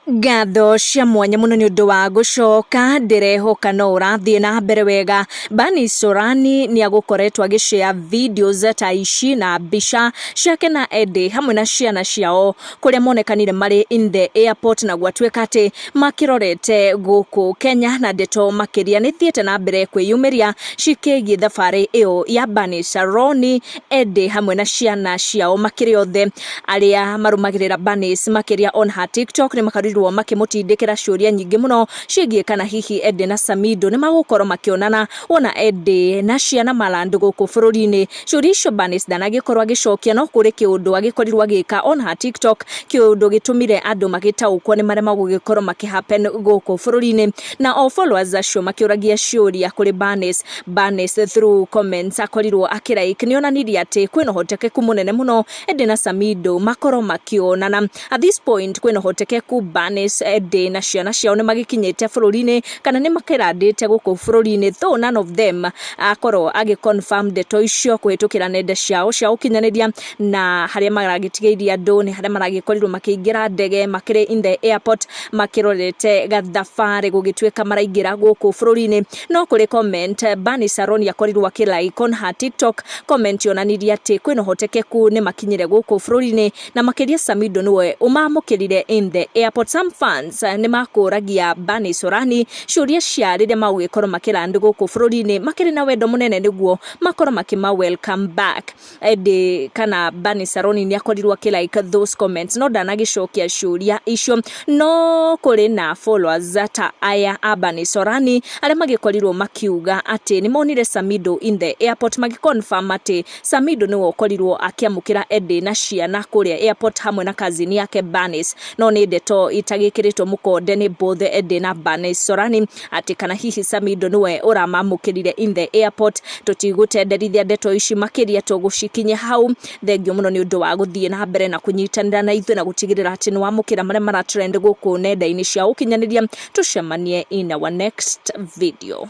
Ngatho cia mwanya muno ni undu wa gucoka ndirehoka no urathie na mbere wega. Bani Sorani ni agukoretwo agishare videos ta ici na mbica ciake na Eddie hamwe na ciana ciao kuria monekanire mari in the airport na gwatuika ati makirorete guku Kenya na ndeto makiria ni thiete na mbere kwiyumiria cikigie thabari iyo ya Bani Saroni, Eddie hamwe na ciana ciao makiri othe aria marumagirira Bani makiria on her TikTok ni makarirwo makimutindikira ciuria nyingi muno cigie kana hihi Eddie na Samido ni magukorwo makionana wona Eddie na ciana malandu guku bururi-ini. Ciuria icio Bani ndanagikorwo agicokia no kuri kiundu agikorirwo agika on her TikTok, kiundu gitumire andu magitaukwo ni maria magugikorwo makihappen guku bururi-ini, na all followers acio makiuragia ciuria kuri Bani through comments akorirwo akilike ni onanirie ati kwina hotekeku munene muno Eddie na Samido makorwo makionana. At this point kwina hotekeku Bani Eddie na ciana ciao ni magikinyite bururi-ini kana ni makirandite guku bururi-ini, though none of them akorwo agiconfirm ndeto icio kuhitukira nenda ciao cia ukinyaniria, na haria maragitigiria andu ni haria maragikorirwo makiingira ndege makiri in the airport makirorete gathabari gugituika maraingira guku bururi-ini. No kuri comment Bani Saroni akorirwo akilike on her TikTok, comment yonanirie ati kwina hotekeku ni makinyire guku bururi-ini na makiria Samido niwe umamukirire in the airport. Some fans ni makuragia Bani Sorani ciuria cia riria magugikorwo makirandu guku bururi-ini makiri na wendo munene niguo makorwo makima welcome back. Eddie kana Bani Saroni ni akorirwo akilike those comments no ndanagicokia ciuria icio. No kuri na followers ta aya a Bani Sorani aria magikorirwo makiuga ati ni monire Samido in the airport, magiconfirm ati Samido niwe ukorirwo akiamukira Eddie na ciana kuria airport hamwe na kazini yake Bani. No ni ndeto itagikiritwo mukonde ni both Eddie na Bani Sorani ati kana hihi Samido niwe uramamukirire in the airport. Tutigutenderithia ndeto ici makiria tugucikinya hau. Thengio muno ni undu wa guthie na mbere na kunyitanira na ithu na gutigirira ati ni wamukira maria maratrend guku nenda-ini cia ukinyaniria. Tucemanie in our next video.